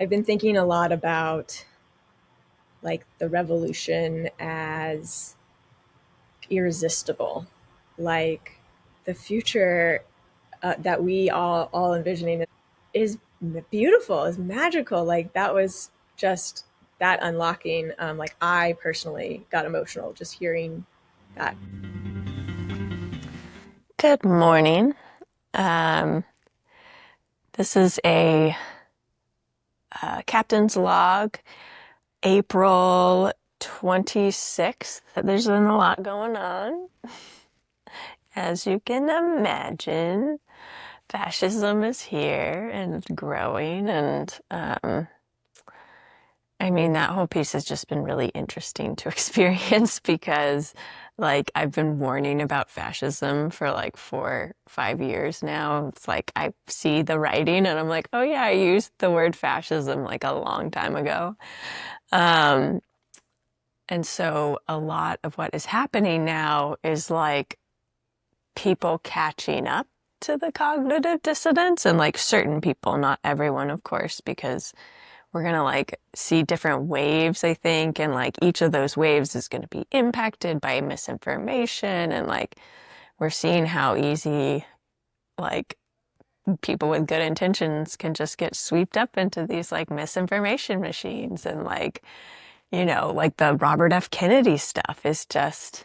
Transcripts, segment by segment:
I've been thinking a lot about like the revolution as irresistible, like the future that we all envisioning is beautiful, is magical. Like that was just that unlocking. Like I personally got emotional just hearing that. Good morning. Um, this is a captain's log, April 26th. There's been a lot going on. As you can imagine, fascism is here and growing. And I mean, that whole piece has just been really interesting to experience because like I've been warning about fascism for like 4, 5 years now. It's like I see the writing and I'm like, oh yeah, I used the word fascism like a long time ago. Um, and so a lot of what is happening now is like people catching up to the cognitive dissonance and like certain people, not everyone, of course, because we're going to like see different waves, I think, and like each of those waves is going to be impacted by misinformation, and like we're seeing how easy like people with good intentions can just get swept up into these like misinformation machines. And like, like the Robert F. Kennedy stuff is just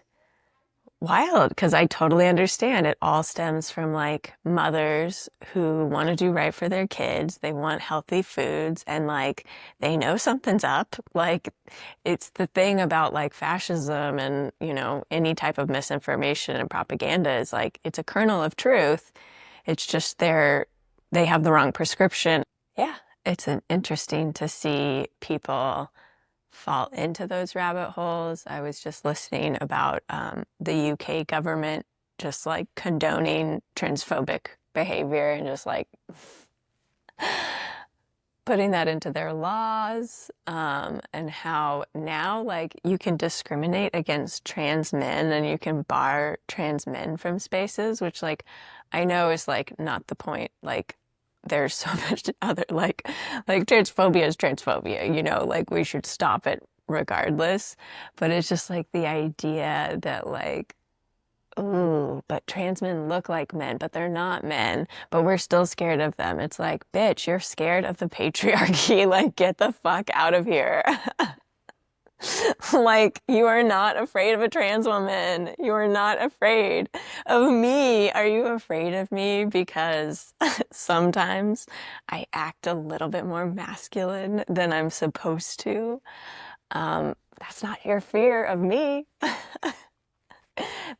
wild because I totally understand. It all stems from like mothers who want to do right for their kids. They want healthy foods and like they know something's up. Like it's the thing about like fascism and, any type of misinformation and propaganda is like it's a kernel of truth. It's just they have the wrong prescription. Yeah, it's interesting to see people fall into those rabbit holes. I was just listening about the UK government just like condoning transphobic behavior and just like putting that into their laws, and how now like you can discriminate against trans men and you can bar trans men from spaces, which like I know is like not the point. Like there's so much other like transphobia is transphobia, like we should stop it regardless. But it's just like the idea that like, ooh, but trans men look like men, but they're not men, but we're still scared of them. It's like, bitch, you're scared of the patriarchy. Like, get the fuck out of here. Like, you are not afraid of a trans woman. You are not afraid of me. Are you afraid of me because sometimes I act a little bit more masculine than I'm supposed to? That's not your fear of me.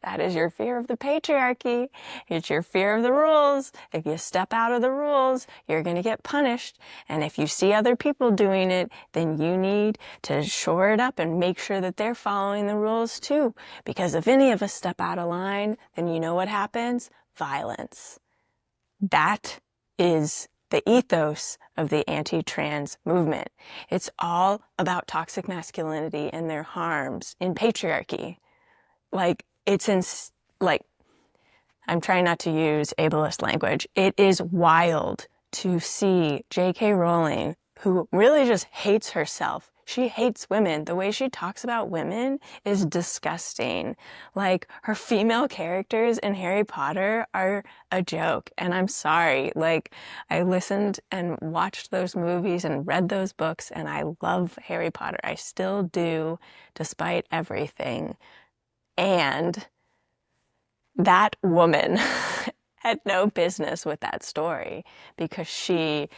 That is your fear of the patriarchy. It's your fear of the rules. If you step out of the rules, you're going to get punished. And if you see other people doing it, then you need to shore it up and make sure that they're following the rules too. Because if any of us step out of line, then you know what happens? Violence. That is the ethos of the anti-trans movement. It's all about toxic masculinity and their harms in patriarchy. Like, like, I'm trying not to use ableist language. It is wild to see J.K. Rowling, who really just hates herself. She hates women. The way she talks about women is disgusting. Like, her female characters in Harry Potter are a joke. And I'm sorry. Like, I listened and watched those movies and read those books, and I love Harry Potter. I still do, despite everything. And that woman had no business with that story because she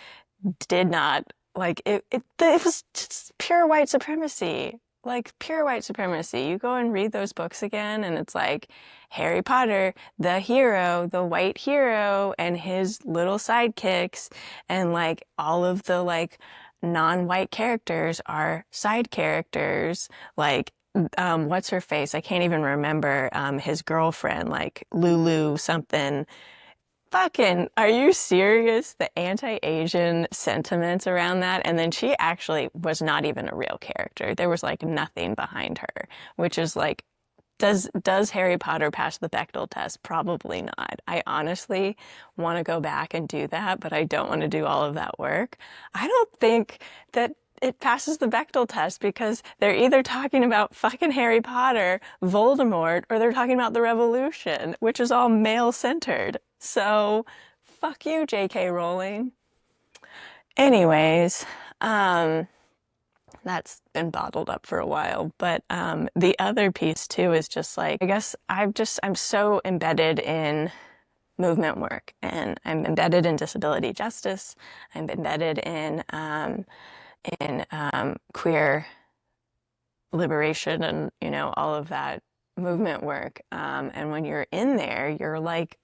did not like it was just pure white supremacy. Like pure white supremacy. You go and read those books again and it's like Harry Potter, the hero, the white hero, and his little sidekicks, and like all of the like non-white characters are side characters. Like what's her face? I can't even remember. His girlfriend, like Lulu something. Fucking, are you serious? The anti-Asian sentiments around that. And then she actually was not even a real character. There was like nothing behind her, which is like Does Harry Potter pass the Bechdel test? Probably not. I honestly want to go back and do that, but I don't want to do all of that work. I don't think that it passes the Bechdel test because they're either talking about fucking Harry Potter, Voldemort, or they're talking about the Revolution, which is all male-centered. So, fuck you, J.K. Rowling. Anyways, that's been bottled up for a while. But the other piece too is just like, I guess I'm so embedded in movement work, and I'm embedded in disability justice. I'm embedded in queer liberation and, you know, all of that movement work. And when you're in there, you're like,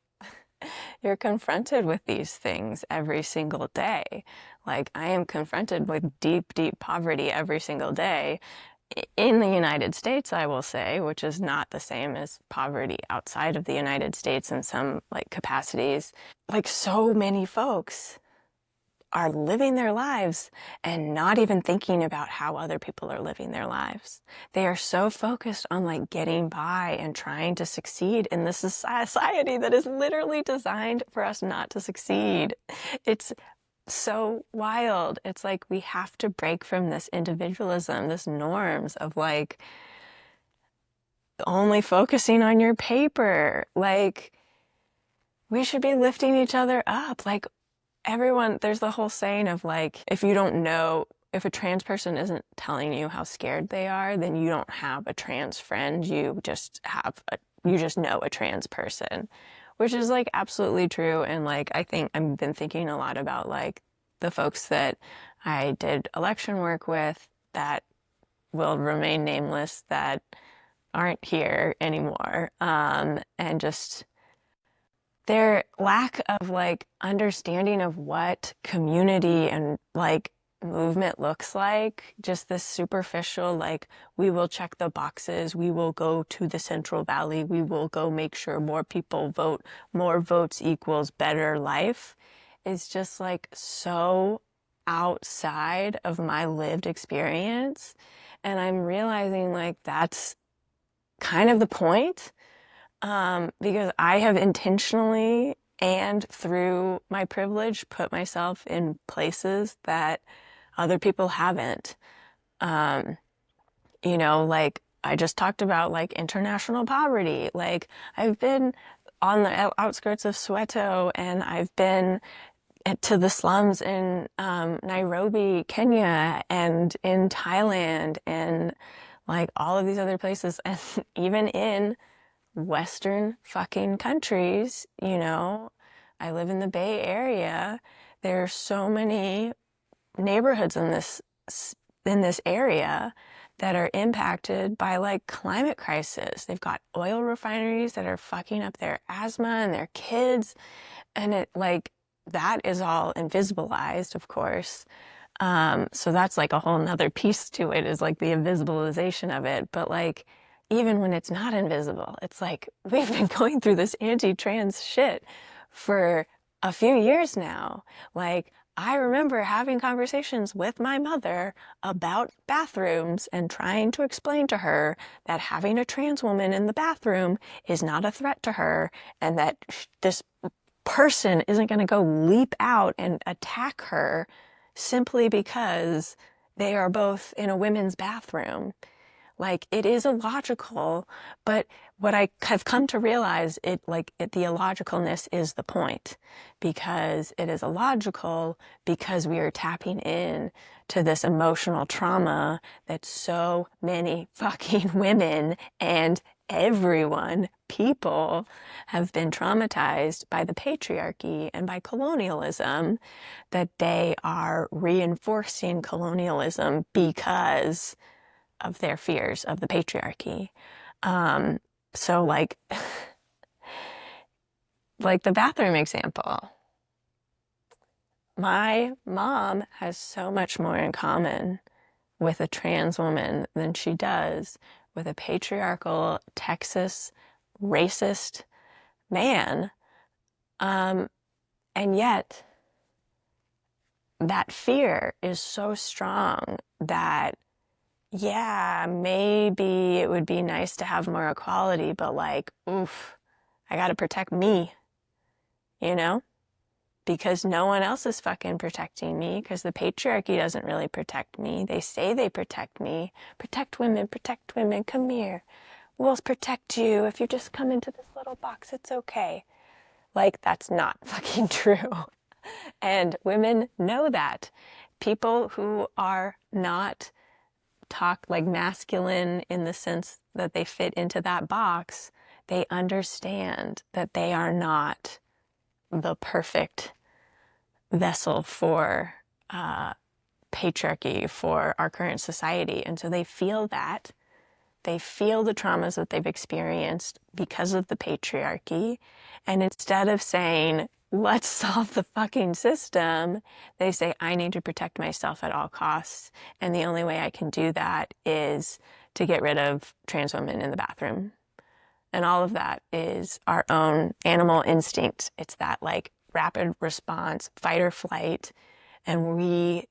you're confronted with these things every single day. Like, I am confronted with deep, deep poverty every single day in the United States, I will say, which is not the same as poverty outside of the United States in some like capacities. Like, so many folks are living their lives and not even thinking about how other people are living their lives. They are so focused on like getting by and trying to succeed in this society that is literally designed for us not to succeed. It's so wild. It's like we have to break from this individualism, this norms of like only focusing on your paper. Like, we should be lifting each other up. Like, everyone, there's the whole saying of like, if you don't know, if a trans person isn't telling you how scared they are, then you don't have a trans friend. You just you just know a trans person, which is like absolutely true. And like, I think I've been thinking a lot about like the folks that I did election work with that will remain nameless, that aren't here anymore. And just their lack of like understanding of what community and like movement looks like, just this superficial, like, we will check the boxes, we will go to the Central Valley, we will go make sure more people vote, more votes equals better life, is just like so outside of my lived experience. And I'm realizing like that's kind of the point, because I have intentionally and through my privilege put myself in places that other people haven't. Um, you know, like I just talked about like international poverty. Like, I've been on the outskirts of Soweto, and I've been to the slums in Nairobi, Kenya, and in Thailand, and like all of these other places, and even in Western fucking countries, you know. I live in the Bay Area. There are so many neighborhoods in this area that are impacted by like climate crisis. They've got oil refineries that are fucking up their asthma and their kids, and it like that is all invisibilized, of course. So that's like a whole nother piece to it, is like the invisibilization of it. But like, even when it's not invisible, it's like we've been going through this anti-trans shit for a few years now. Like, I remember having conversations with my mother about bathrooms and trying to explain to her that having a trans woman in the bathroom is not a threat to her, and that this person isn't going to go leap out and attack her simply because they are both in a women's bathroom. Like, it is illogical, but what I have come to realize, the illogicalness is the point, because it is illogical because we are tapping in to this emotional trauma that so many fucking women and everyone, people, have been traumatized by the patriarchy and by colonialism, that they are reinforcing colonialism because of their fears of the patriarchy. So like, like the bathroom example, my mom has so much more in common with a trans woman than she does with a patriarchal Texas racist man. And yet that fear is so strong that yeah, maybe it would be nice to have more equality, but like, oof, I gotta protect me, you know? Because no one else is fucking protecting me, because the patriarchy doesn't really protect me. They say they protect me. Protect women, come here. We'll protect you. If you just come into this little box, it's okay. Like, that's not fucking true. And women know that. People who are not talk like masculine in the sense that they fit into that box, they understand that they are not the perfect vessel for patriarchy, for our current society. And so they feel that. They feel the traumas that they've experienced because of the patriarchy. And instead of saying, let's solve the fucking system, they say, I need to protect myself at all costs. And the only way I can do that is to get rid of trans women in the bathroom. And all of that is our own animal instinct. It's that like rapid response, fight or flight. And we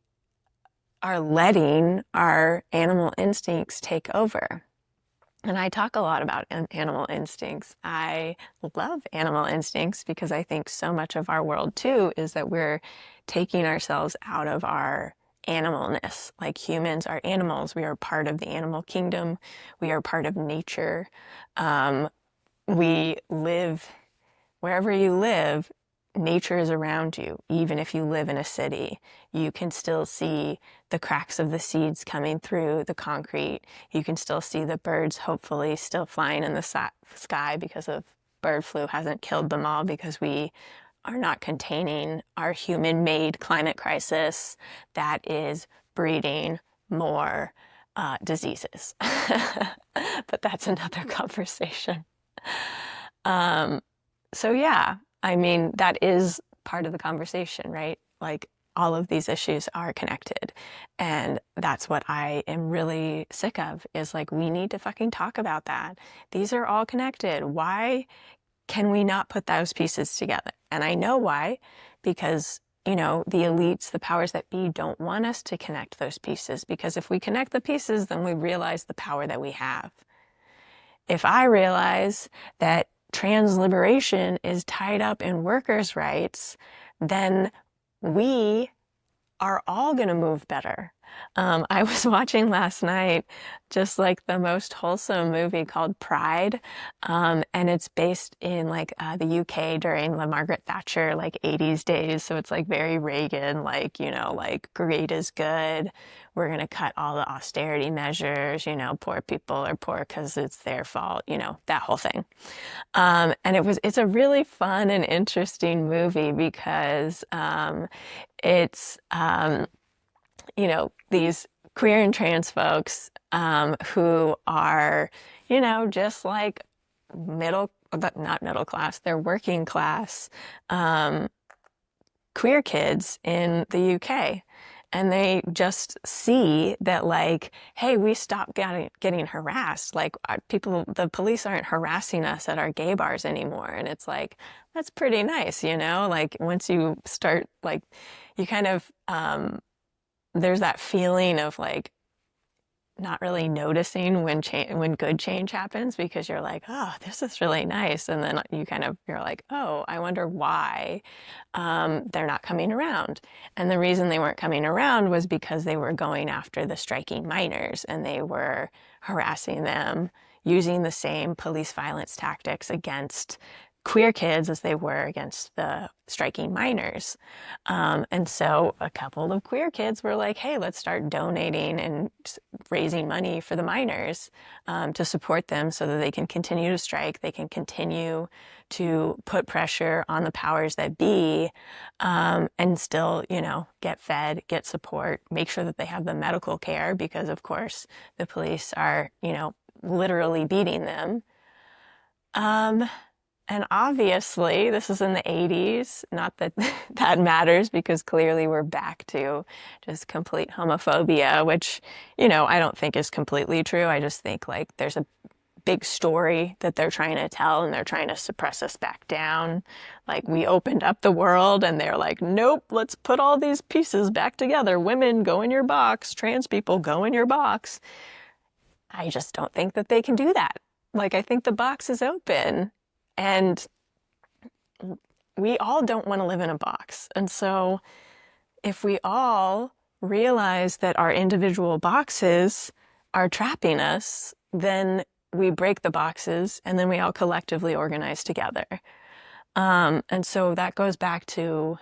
are letting our animal instincts take over. And I talk a lot about animal instincts. I love animal instincts because I think so much of our world too is that we're taking ourselves out of our animalness. Like humans are animals. We are part of the animal kingdom. We are part of nature. We live wherever you live, nature is around you. Even if you live in a city, you can still see the cracks of the seeds coming through the concrete. You can still see the birds hopefully still flying in the sky because of bird flu hasn't killed them all, because we are not containing our human-made climate crisis that is breeding more diseases. But that's another conversation. So yeah, I mean, that is part of the conversation, right? Like all of these issues are connected. And that's what I am really sick of, is like, we need to fucking talk about that. These are all connected. Why can we not put those pieces together? And I know why, because, you know, the elites, the powers that be, don't want us to connect those pieces, because if we connect the pieces, then we realize the power that we have. If I realize that trans liberation is tied up in workers' rights, then we are all going to move better. I was watching last night just like the most wholesome movie called Pride, and it's based in like the UK during the Margaret Thatcher like 80s days. So it's like very Reagan, like, you know, like great is good. We're going to cut all the austerity measures, you know, poor people are poor because it's their fault, you know, that whole thing. And it's a really fun and interesting movie because it's you know, these queer and trans folks who are, you know, just like not middle class, they're working class queer kids in the UK. And they just see that, like, hey, we stopped getting harassed. Like, the police aren't harassing us at our gay bars anymore. And it's like, that's pretty nice, you know? Like, once you start, like, you kind of, there's that feeling of like not really noticing when good change happens, because you're like, oh, this is really nice, and then you're like, oh, I wonder why they're not coming around. And the reason they weren't coming around was because they were going after the striking minors, and they were harassing them using the same police violence tactics against queer kids as they were against the striking minors. And so a couple of queer kids were like, hey, let's start donating and raising money for the minors to support them so that they can continue to strike, they can continue to put pressure on the powers that be, and still, you know, get fed, get support, make sure that they have the medical care, because of course the police are, you know, literally beating them. And obviously, this is in the 80s. Not that that matters, because clearly we're back to just complete homophobia, which, you know, I don't think is completely true. I just think like there's a big story that they're trying to tell, and they're trying to suppress us back down. Like, we opened up the world and they're like, nope, let's put all these pieces back together. Women, go in your box. Trans people, go in your box. I just don't think that they can do that. Like, I think the box is open, and we all don't want to live in a box. And so if we all realize that our individual boxes are trapping us, then we break the boxes, and then we all collectively organize together. And so that goes back to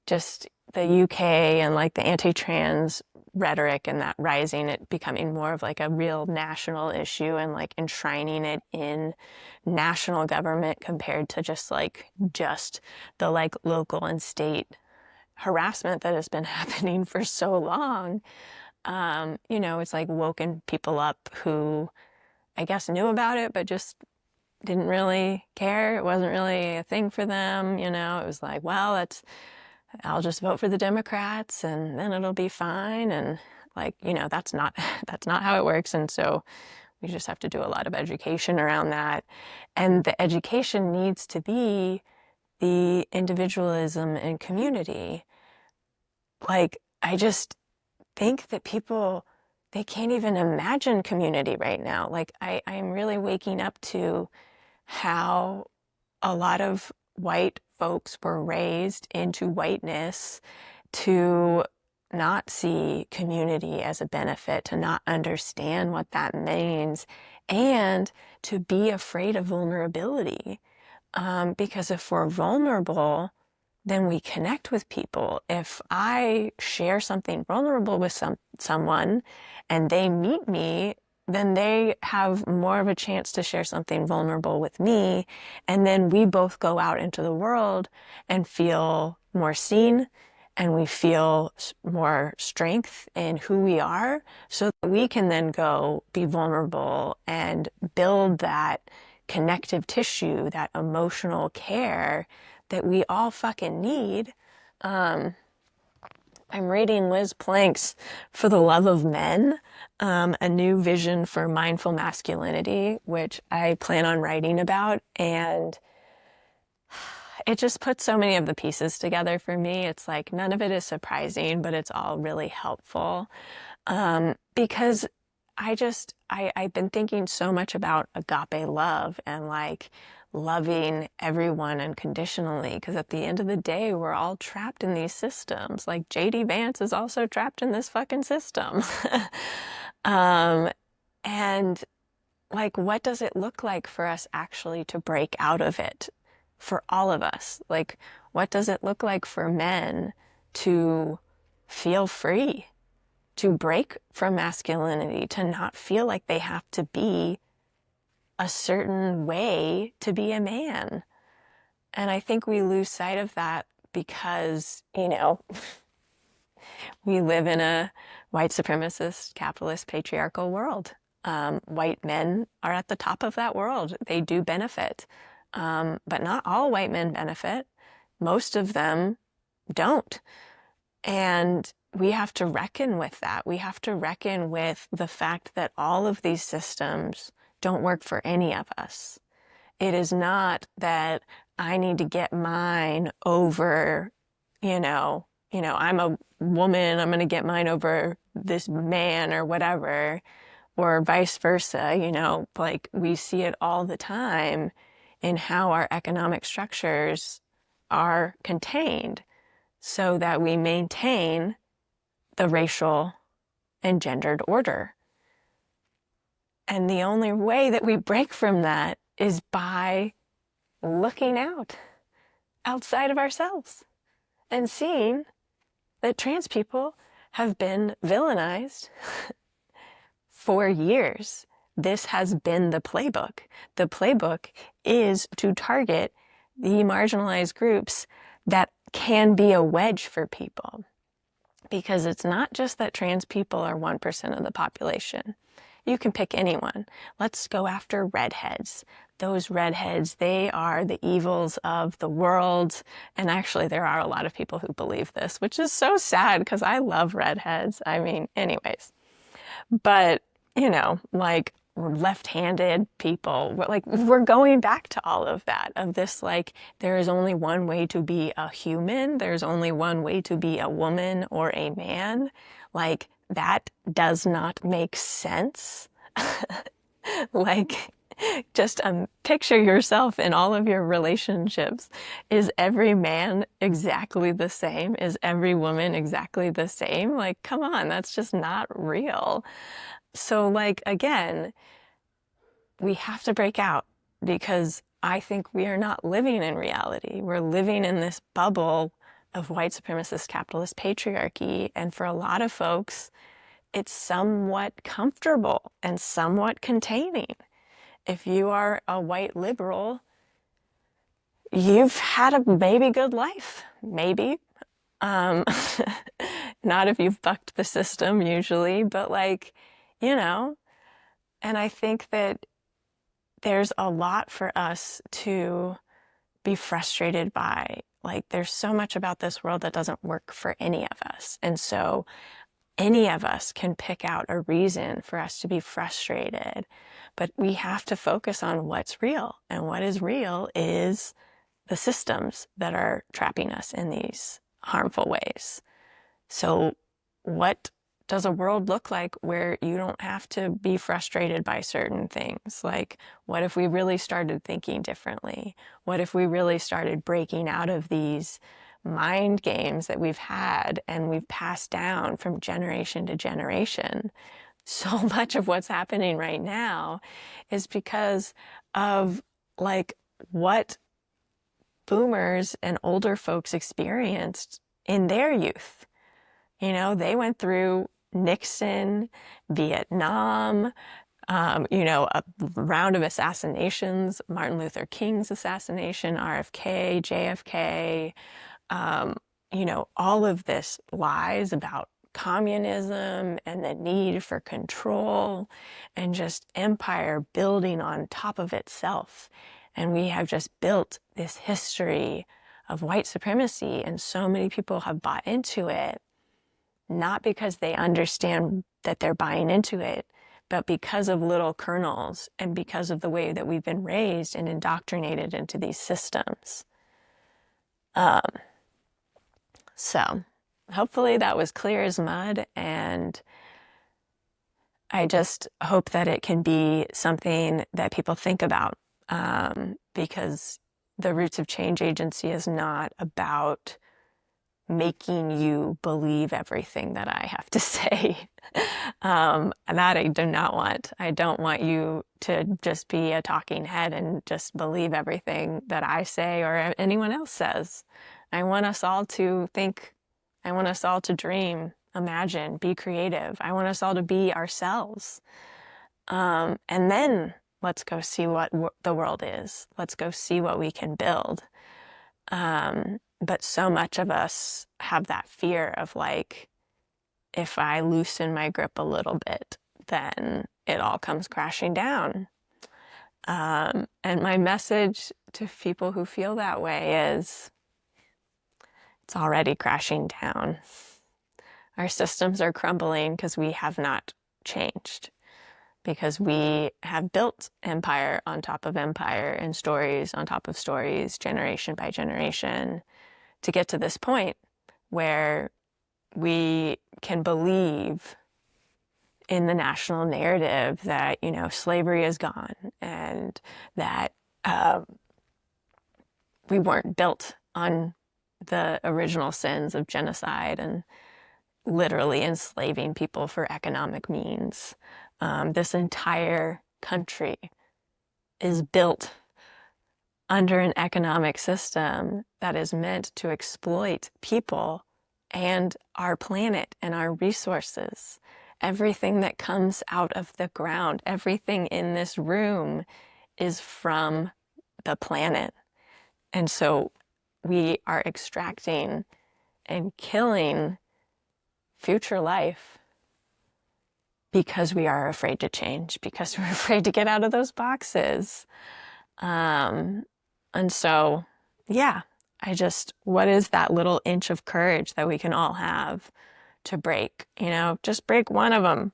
just the UK and like the anti-trans rhetoric and that rising, it becoming more of like a real national issue and like enshrining it in national government compared to just the like local and state harassment that has been happening for so long. It's like woken people up who I guess knew about it, but just didn't really care. It wasn't really a thing for them. It was like, well, I'll just vote for the Democrats and then it'll be fine. And like, that's not how it works. And so we just have to do a lot of education around that. And the education needs to be the individualism and community. Like, I just think that people, they can't even imagine community right now. Like, I'm really waking up to how a lot of white folks were raised into whiteness to not see community as a benefit, to not understand what that means, and to be afraid of vulnerability. Because if we're vulnerable, then we connect with people. If I share something vulnerable with someone and they meet me, then they have more of a chance to share something vulnerable with me. And then we both go out into the world and feel more seen, and we feel more strength in who we are, so that we can then go be vulnerable and build that connective tissue, that emotional care that we all fucking need. I'm reading Liz Plank's For the Love of Men, a new vision for mindful masculinity, which I plan on writing about. And it just puts so many of the pieces together for me. It's like none of it is surprising, but it's all really helpful. Because I've been thinking so much about agape love and like loving everyone unconditionally, because at the end of the day, we're all trapped in these systems. Like JD Vance is also trapped in this fucking system. And like, what does it look like for us actually to break out of it for all of us? Like, what does it look like for men to feel free, to break from masculinity, to not feel like they have to be a certain way to be a man? And I think we lose sight of that because, we live in a white supremacist, capitalist, patriarchal world. White men are at the top of that world. They do benefit. But not all white men benefit. Most of them don't. And we have to reckon with that. We have to reckon with the fact that all of these systems don't work for any of us. It is not that I need to get mine over, I'm a woman, I'm going to get mine over this man or whatever, or vice versa, like we see it all the time in how our economic structures are contained so that we maintain the racial and gendered order. And the only way that we break from that is by looking outside of ourselves and seeing that trans people have been villainized for years. This has been the playbook. The playbook is to target the marginalized groups that can be a wedge for people. Because it's not just that trans people are 1% of the population. You can pick anyone. Let's go after redheads. Those redheads, they are the evils of the world. And actually, there are a lot of people who believe this, which is so sad because I love redheads. I mean, anyways. But, like, left-handed people. We're going back to all of that, of this, like, there is only one way to be a human. There's only one way to be a woman or a man. Like, that does not make sense. Like, just picture yourself in all of your relationships. Is every man exactly the same? Is every woman exactly the same? Like, come on, that's just not real. So, like, again, we have to break out, because I think we are not living in reality. We're living in this bubble of white supremacist capitalist patriarchy. And for a lot of folks, it's somewhat comfortable and somewhat containing. If you are a white liberal, you've had a maybe good life, maybe. Um, Not if you've bucked the system usually, but like, you know, and I think that there's a lot for us to be frustrated by. Like, there's so much about this world that doesn't work for any of us. And so any of us can pick out a reason for us to be frustrated, but we have to focus on what's real. And what is real is the systems that are trapping us in these harmful ways. So what does a world look like where you don't have to be frustrated by certain things? Like, what if we really started thinking differently? What if we really started breaking out of these mind games that we've had and we've passed down from generation to generation? So much of what's happening right now is because of, like, what boomers and older folks experienced in their youth. You know, they went through Nixon, Vietnam, a round of assassinations, Martin Luther King's assassination, RFK, JFK, all of this lies about communism and the need for control and just empire building on top of itself. And we have just built this history of white supremacy, and so many people have bought into it, not because they understand that they're buying into it, but because of little kernels and because of the way that we've been raised and indoctrinated into these systems. So hopefully that was clear as mud, and I just hope that it can be something that people think about, because the Roots of Change Agency is not about making you believe everything that I have to say. That I do not want. I don't want you to just be a talking head and just believe everything that I say or anyone else says. I want us all to think. I want us all to dream, imagine, be creative. I want us all to be ourselves. And then let's go see what the world is. Let's go see what we can build. But so much of us have that fear of, like, if I loosen my grip a little bit, then it all comes crashing down. And my message to people who feel that way is, it's already crashing down. Our systems are crumbling because we have not changed, because we have built empire on top of empire and stories on top of stories, generation by generation, to get to this point where we can believe in the national narrative that, slavery is gone, and that we weren't built on the original sins of genocide and literally enslaving people for economic means. This entire country is built under an economic system that is meant to exploit people and our planet and our resources. Everything that comes out of the ground, everything in this room is from the planet. And so we are extracting and killing future life because we are afraid to change, because we're afraid to get out of those boxes. And so, yeah, what is that little inch of courage that we can all have to break? Just break one of them.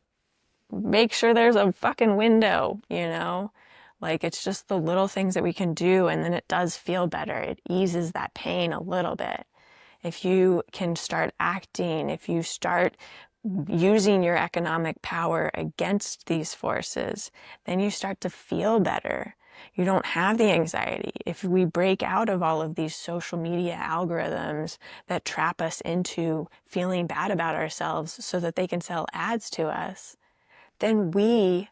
make sure there's a fucking window, you know? Like, it's just the little things that we can do, and then it does feel better. It eases that pain a little bit. If you can start acting, if you start using your economic power against these forces, then you start to feel better. You don't have the anxiety. If we break out of all of these social media algorithms that trap us into feeling bad about ourselves so that they can sell ads to us, then we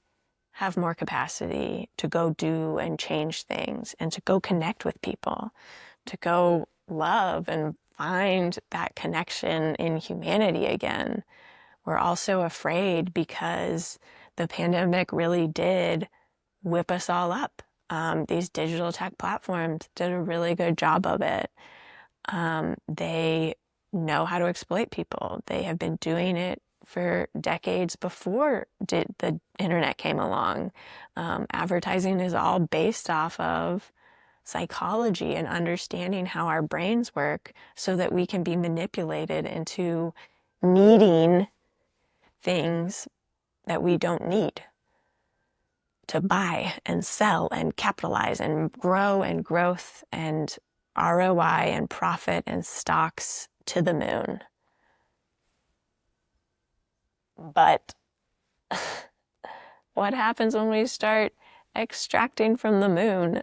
have more capacity to go do and change things and to go connect with people, to go love and find that connection in humanity again. We're also afraid because the pandemic really did whip us all up. These digital tech platforms did a really good job of it. They know how to exploit people. They have been doing it for decades before the internet came along. Advertising is all based off of psychology and understanding how our brains work so that we can be manipulated into needing things that we don't need to buy and sell and capitalize and grow and growth and ROI and profit and stocks to the moon. But what happens when we start extracting from the moon?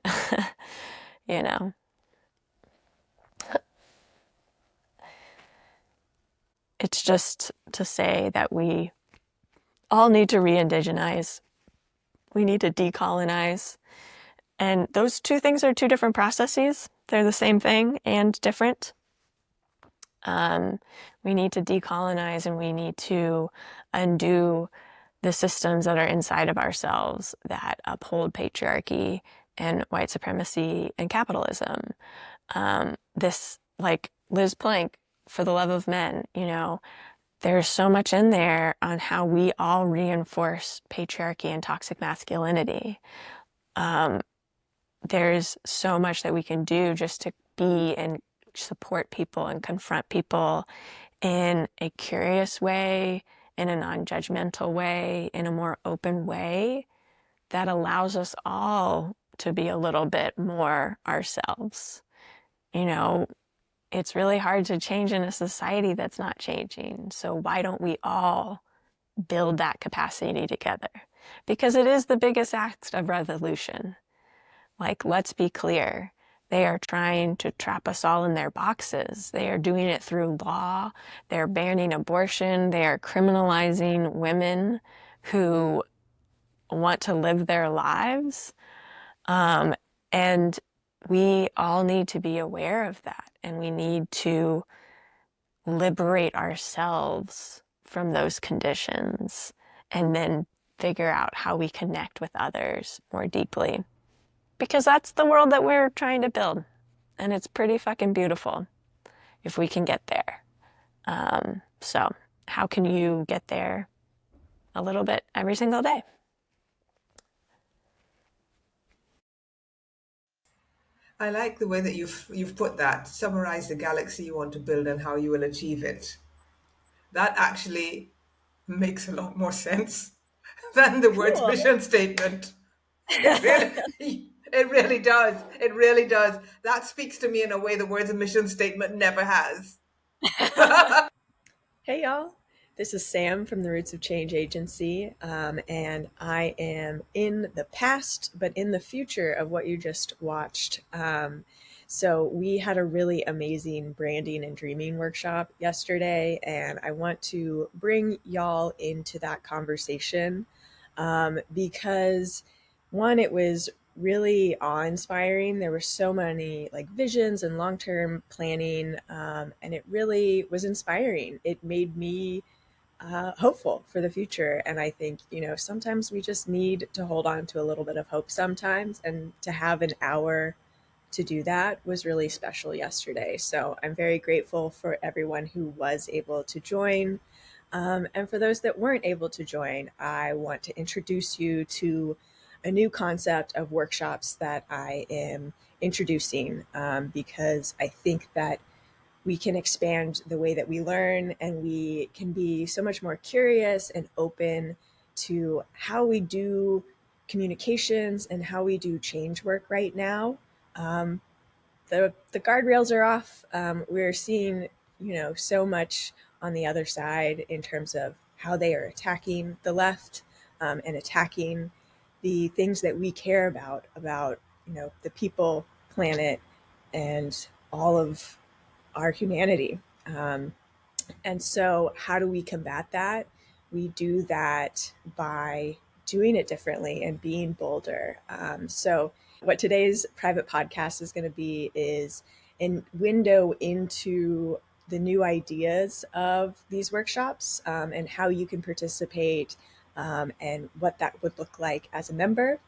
You know? It's just to say that we all need to re-indigenize. We need to decolonize. And those two things are two different processes. They're the same thing and different. We need to decolonize, and we need to undo the systems that are inside of ourselves that uphold patriarchy and white supremacy and capitalism. This, like Liz Plank, For the Love of Men, you know, there's so much in there on how we all reinforce patriarchy and toxic masculinity. There's so much that we can do just to be and support people and confront people in a curious way, in a non-judgmental way, in a more open way that allows us all to be a little bit more ourselves. You know, it's really hard to change in a society that's not changing. So why don't we all build that capacity together? Because it is the biggest act of revolution. Like, let's be clear. They are trying to trap us all in their boxes. They are doing it through law. They're banning abortion. They are criminalizing women who want to live their lives. And we all need to be aware of that. And we need to liberate ourselves from those conditions and then figure out how we connect with others more deeply. Because that's the world that we're trying to build. And it's pretty fucking beautiful if we can get there. So how can you get there a little bit every single day? I like the way that you've put that. Summarize the galaxy you want to build and how you will achieve it. That actually makes a lot more sense than the words Cool. mission statement. It really does. It really does. That speaks to me in a way the words mission statement never has. Hey, y'all. This is Sam from the Roots of Change Agency, and I am in the past, but in the future of what you just watched. So we had a really amazing branding and dreaming workshop yesterday, and I want to bring y'all into that conversation because one, it was really awe-inspiring. There were so many like visions and long-term planning, and it really was inspiring. It made me hopeful for the future. And I think, you know, sometimes we just need to hold on to a little bit of hope sometimes, and to have an hour to do that was really special yesterday. So I'm very grateful for everyone who was able to join. And for those that weren't able to join, I want to introduce you to a new concept of workshops that I am introducing, because I think that we can expand the way that we learn, and we can be so much more curious and open to how we do communications and how we do change work right now. The guardrails are off. We're seeing, so much on the other side in terms of how they are attacking the left, and attacking the things that we care about, the people, planet, and all of our humanity. And so, how do we combat that? We do that by doing it differently and being bolder. So, what today's private podcast is going to be is a window into the new ideas of these workshops, and how you can participate, and what that would look like as a member.